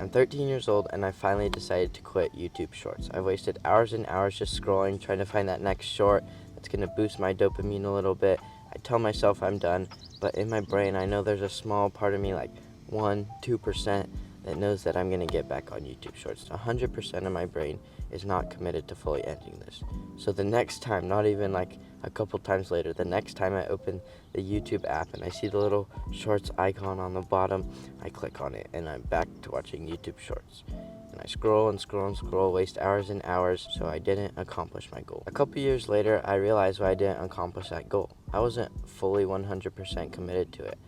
I'm 13 years old and I finally decided to quit YouTube Shorts. I've wasted hours and hours just scrolling, trying to find that next short that's going to boost my dopamine a little bit. I tell myself I'm done, but in my brain I know there's a small part of me, like 1-2%, that knows that I'm going to get back on YouTube Shorts. 100% of my brain is not committed to fully ending this. So the next time, not even like a couple times later, the next time I open the YouTube app and I see the little Shorts icon on the bottom, I click on it and I'm back to watching YouTube Shorts. And I scroll and scroll and scroll, waste hours and hours, so I didn't accomplish my goal. A couple years later, I realized why I didn't accomplish that goal. I wasn't fully 100% committed to it.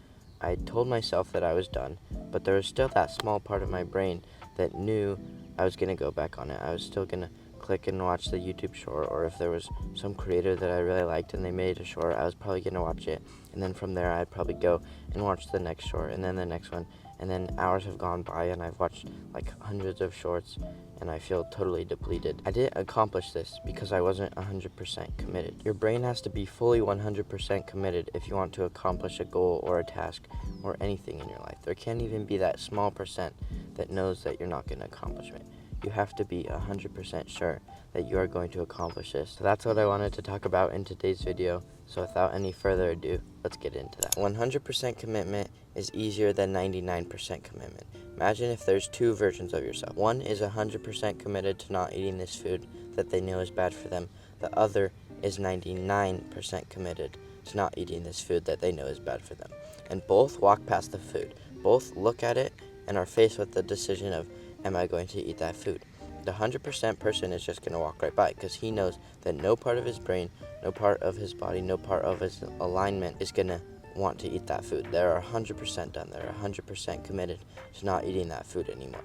I told myself that I was done, but there was still that small part of my brain that knew I was going to go back on it. I was still going to click and watch the YouTube short, or if there was some creator that I really liked and they made a short, I was probably going to watch it. And then from there, I'd probably go and watch the next short, and then the next one. And then hours have gone by, and I've watched like hundreds of shorts, and I feel totally depleted. I didn't accomplish this because I wasn't 100% committed. Your brain has to be fully 100% committed if you want to accomplish a goal or a task or anything in your life. There can't even be that small percent that knows that you're not going to accomplish it. You have to be 100% sure that you are going to accomplish this. So that's what I wanted to talk about in today's video. So without any further ado, let's get into that. 100% commitment is easier than 99% commitment. Imagine if there's two versions of yourself. One is 100% committed to not eating this food that they know is bad for them. The other is 99% committed to not eating this food that they know is bad for them. And both walk past the food. Both look at it and are faced with the decision of, am I going to eat that food? The 100% person is just going to walk right by because he knows that no part of his brain, no part of his body, no part of his alignment is going to want to eat that food. They're 100% done. They're 100% committed to not eating that food anymore.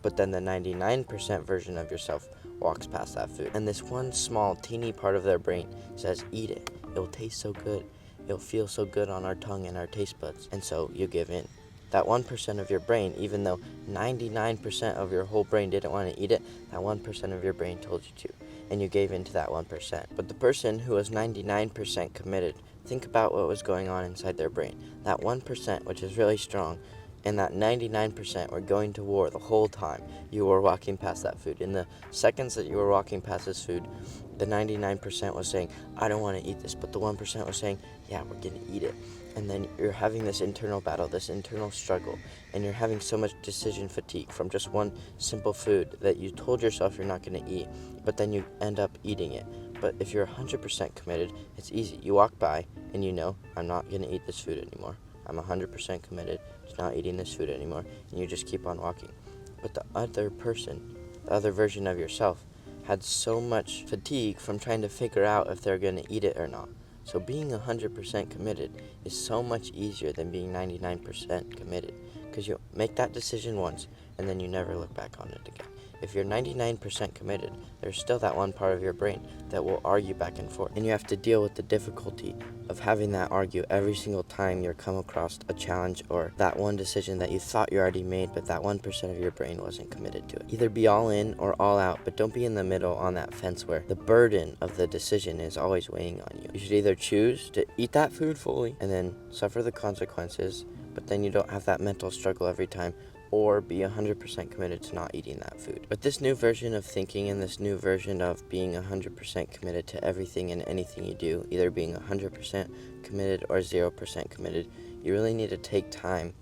But then the 99% version of yourself walks past that food. And this one small, teeny part of their brain says, eat it. It'll taste so good. It'll feel so good on our tongue and our taste buds. And so you give in. That 1% of your brain, even though 99% of your whole brain didn't want to eat it, that 1% of your brain told you to, and you gave in to that 1%. But the person who was 99% committed, think about what was going on inside their brain. That 1%, which is really strong, and that 99% were going to war the whole time you were walking past that food. In the seconds that you were walking past this food, the 99% was saying, I don't want to eat this, but the 1% was saying, yeah, we're going to eat it. And then you're having this internal battle, this internal struggle, and you're having so much decision fatigue from just one simple food that you told yourself you're not going to eat, but then you end up eating it. But if you're 100% committed, it's easy. You walk by and you know, I'm not going to eat this food anymore. I'm 100% committed to not eating this food anymore, and you just keep on walking. But the other person, the other version of yourself, had so much fatigue from trying to figure out if they're going to eat it or not. So being 100% committed is so much easier than being 99% committed, because you make that decision once and then you never look back on it again. If you're 99% committed, there's still that one part of your brain that will argue back and forth. And you have to deal with the difficulty of having that argue every single time you come across a challenge or that one decision that you thought you already made, but that 1% of your brain wasn't committed to it. Either be all in or all out, but don't be in the middle on that fence where the burden of the decision is always weighing on you. You should either choose to eat that food fully and then suffer the consequences, but then you don't have that mental struggle every time, or be 100% committed to not eating that food. But this new version of thinking and this new version of being 100% committed to everything and anything you do, either being 100% committed or 0% committed, you really need to take time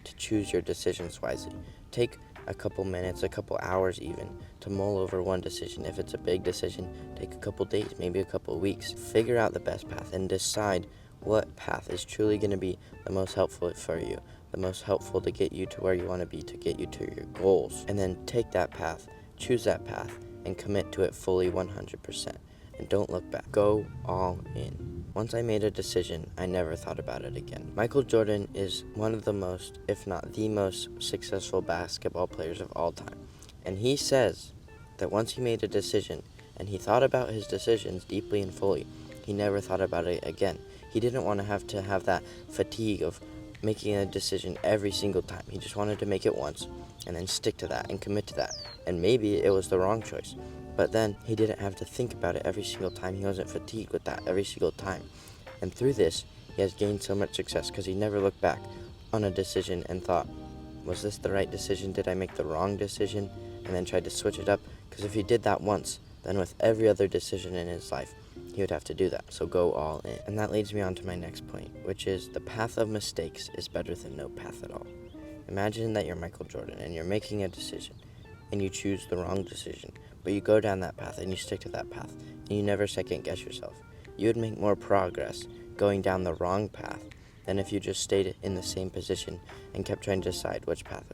to choose your decisions wisely. Take a couple minutes, a couple hours even, to mull over one decision. If it's a big decision, take a couple days, maybe a couple weeks. Figure out the best path and decide what path is truly going to be the most helpful for you, the most helpful to get you to where you want to be, to get you to your goals. And then take that path, choose that path, and commit to it fully 100%. And don't look back. Go all in. Once I made a decision, I never thought about it again. Michael Jordan is one of the most, if not the most, successful basketball players of all time. And he says that once he made a decision and he thought about his decisions deeply and fully, he never thought about it again. He didn't want to have that fatigue of making a decision every single time. He just wanted to make it once and then stick to that and commit to that. And maybe it was the wrong choice, but then he didn't have to think about it every single time. He wasn't fatigued with that every single time. And through this, he has gained so much success because he never looked back on a decision and thought, Was this the right decision? Did I make the wrong decision? And then try to switch it up. Because if he did that once, then with every other decision in his life, he would have to do that. So go all in. And that leads me on to my next point, which is the path of mistakes is better than no path at all. Imagine that you're Michael Jordan and you're making a decision and you choose the wrong decision, but you go down that path and you stick to that path and you never second guess yourself. You would make more progress going down the wrong path than if you just stayed in the same position and kept trying to decide which path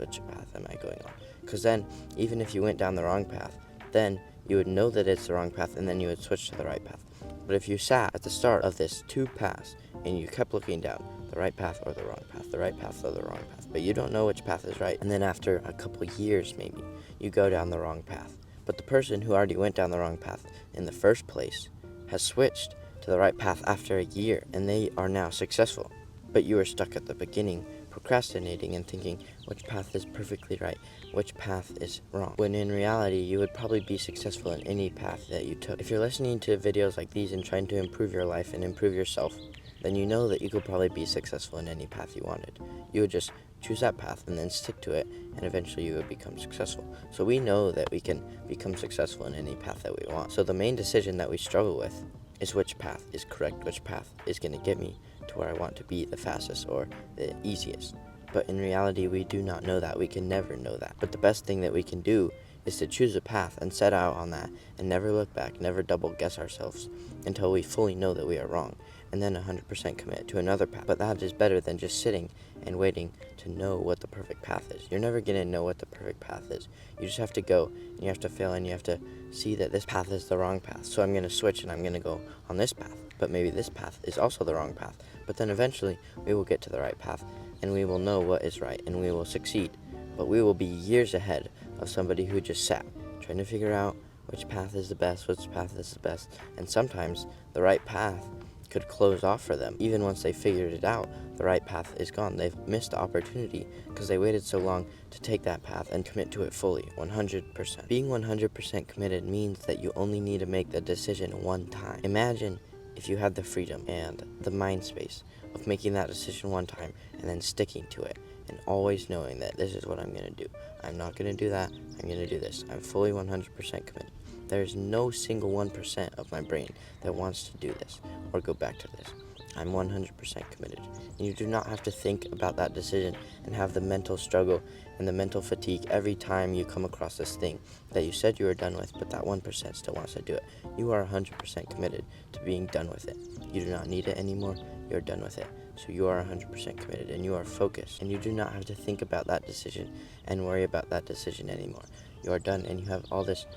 am I going on. Because then, even if you went down the wrong path, then you would know that it's the wrong path and then you would switch to the right path. But if you sat at the start of this two paths and you kept looking down the right path or the wrong path, the right path or the wrong path, but you don't know which path is right, and then after a couple years maybe, you go down the wrong path. But the person who already went down the wrong path in the first place has switched to the right path after a year and they are now successful. But you were stuck at the beginning, procrastinating and thinking which path is perfectly right, which path is wrong, when in reality you would probably be successful in any path that you took. If you're listening to videos like these and trying to improve your life and improve yourself, then you know that you could probably be successful in any path you wanted. You would just choose that path and then stick to it, and eventually you would become successful. So we know that we can become successful in any path that we want. So the main decision that we struggle with is which path is correct, which path is going to get me to where I want to be the fastest or the easiest. But in reality, we do not know that. We can never know that. But the best thing that we can do is to choose a path and set out on that and never look back, never double guess ourselves until we fully know that we are wrong, and then 100% commit to another path. But that is better than just sitting and waiting to know what the perfect path is. You're never going to know what the perfect path is. You just have to go and you have to fail and you have to see that this path is the wrong path. So I'm going to switch and I'm going to go on this path. But maybe this path is also the wrong path. But then eventually we will get to the right path and we will know what is right and we will succeed. But we will be years ahead of somebody who just sat trying to figure out which path is the best, and sometimes the right path could close off for them. Even once they figured it out, the right path is gone. They've missed the opportunity because they waited so long to take that path and commit to it fully, 100%. Being 100% committed means that you only need to make the decision one time. Imagine if you had the freedom and the mind space of making that decision one time and then sticking to it and always knowing that this is what I'm going to do. I'm not going to do that. I'm going to do this. I'm fully 100% committed. There's no single 1% of my brain that wants to do this or go back to this. I'm 100% committed. And you do not have to think about that decision and have the mental struggle and the mental fatigue every time you come across this thing that you said you were done with, but that 1% still wants to do it. You are 100% committed to being done with it. You do not need it anymore. You're done with it. So you are 100% committed and you are focused. And you do not have to think about that decision and worry about that decision anymore. You are done and you have all this,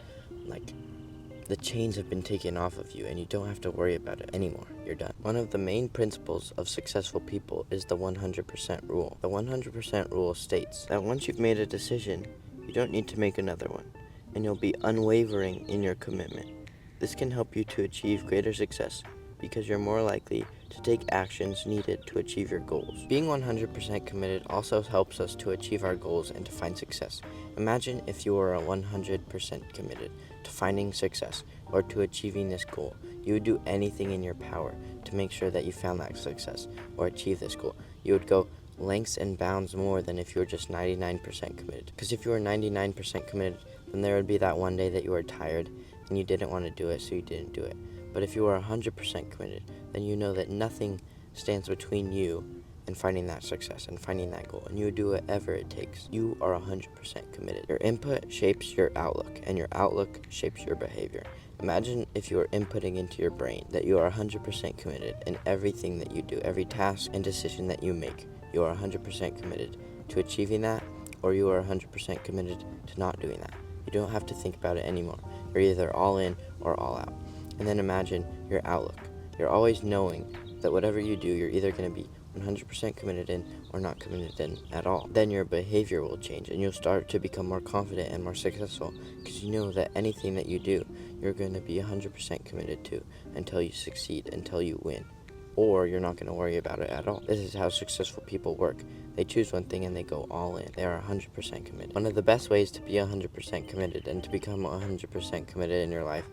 the chains have been taken off of you and you don't have to worry about it anymore. You're done. One of the main principles of successful people is the 100% rule. The 100% rule states that once you've made a decision, you don't need to make another one, and you'll be unwavering in your commitment. This can help you to achieve greater success because you're more likely to take actions needed to achieve your goals. Being 100% committed also helps us to achieve our goals and to find success. Imagine if you were 100% committed to finding success or to achieving this goal. You would do anything in your power to make sure that you found that success or achieve this goal. You would go lengths and bounds more than if you were just 99% committed. Because if you were 99% committed, then there would be that one day that you were tired and you didn't want to do it, so you didn't do it. But if you are 100% committed, then you know that nothing stands between you and finding that success and finding that goal, and you do whatever it takes. You are 100% committed. Your input shapes your outlook, and your outlook shapes your behavior. Imagine if you are inputting into your brain that you are 100% committed in everything that you do, every task and decision that you make. You are 100% committed to achieving that, or you are 100% committed to not doing that. You don't have to think about it anymore. You're either all in or all out. And then imagine your outlook. You're always knowing that whatever you do, you're either going to be 100% committed in or not committed in at all. Then your behavior will change and you'll start to become more confident and more successful because you know that anything that you do, you're going to be 100% committed to until you succeed, until you win. Or you're not going to worry about it at all. This is how successful people work. They choose one thing and they go all in. They are 100% committed. One of the best ways to be 100% committed and to become 100% committed in your life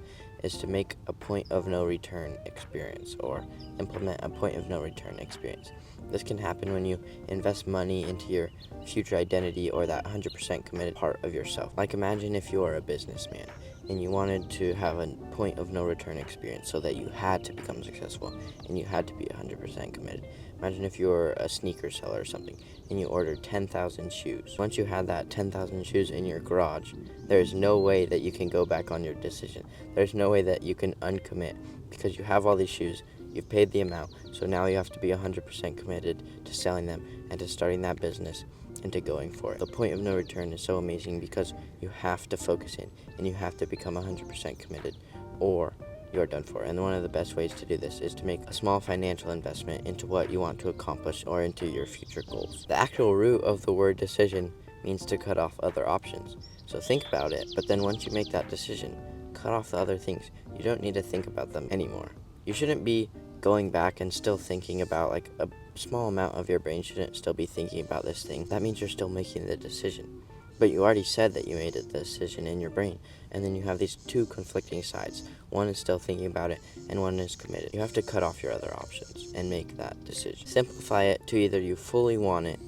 is to make a point of no return experience or implement a point of no return experience. This can happen when you invest money into your future identity or that 100% committed part of yourself. Like, imagine if you are a businessman and you wanted to have a point of no return experience so that you had to become successful and you had to be 100% committed. Imagine if you were a sneaker seller or something and you ordered 10,000 shoes. Once you had that 10,000 shoes in your garage, there's no way that you can go back on your decision. There's no way that you can uncommit because you have all these shoes, you've paid the amount, so now you have to be 100% committed to selling them and to starting that business and to going for it. The point of no return is so amazing because you have to focus in and you have to become 100% committed or you are done for. And one of the best ways to do this is to make a small financial investment into what you want to accomplish or into your future goals. The actual root of the word decision means to cut off other options. So think about it, but then once you make that decision, cut off the other things. You don't need to think about them anymore. You shouldn't be going back and still thinking about, like, a small amount of your brain shouldn't still be thinking about this thing. That means you're still making the decision. But you already said that you made the decision in your brain, and then you have these two conflicting sides. One is still thinking about it, and one is committed. You have to cut off your other options and make that decision. Simplify it to either you fully want it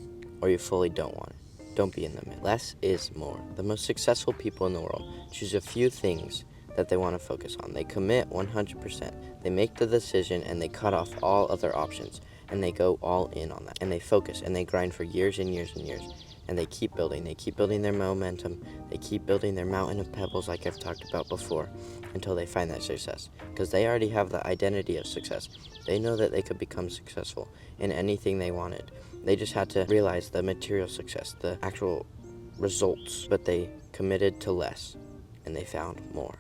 or you fully don't want it. Don't be in the middle. Less is more. The most successful people in the world choose a few things that they want to focus on. They commit 100%. They make the decision and they cut off all other options and they go all in on that. And they focus and they grind for years and years and years. And they keep building. They keep building their momentum. They keep building their mountain of pebbles like I've talked about before until they find that success. Because they already have the identity of success. They know that they could become successful in anything they wanted. They just had to realize the material success, the actual results. But they committed to less and they found more.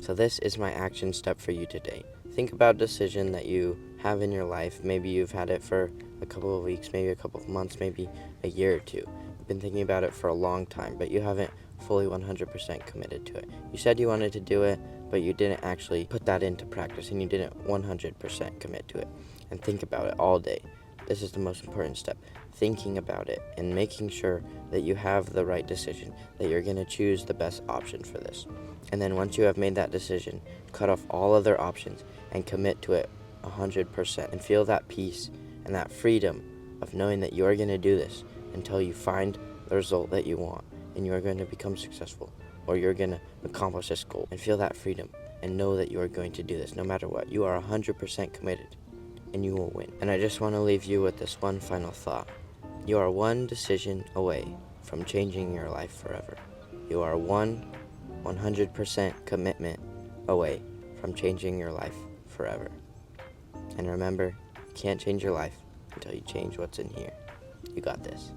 So this is my action step for you today. Think about a decision that you have in your life. Maybe you've had it for a couple of weeks, maybe a couple of months, maybe a year or two. You've been thinking about it for a long time, but you haven't fully 100% committed to it. You said you wanted to do it, but you didn't actually put that into practice, and you didn't 100% commit to it. And think about it all day. This is the most important step. Thinking about it and making sure that you have the right decision, that you're going to choose the best option for this. And then once you have made that decision, cut off all other options and commit to it 100% and feel that peace and that freedom of knowing that you're going to do this until you find the result that you want and you're going to become successful or you're going to accomplish this goal, and feel that freedom and know that you are going to do this no matter what. You are 100% committed and you will win. And I just want to leave you with this one final thought. You are one decision away from changing your life forever. You are 100% commitment away from changing your life forever. And remember, you can't change your life until you change what's in here. You got this.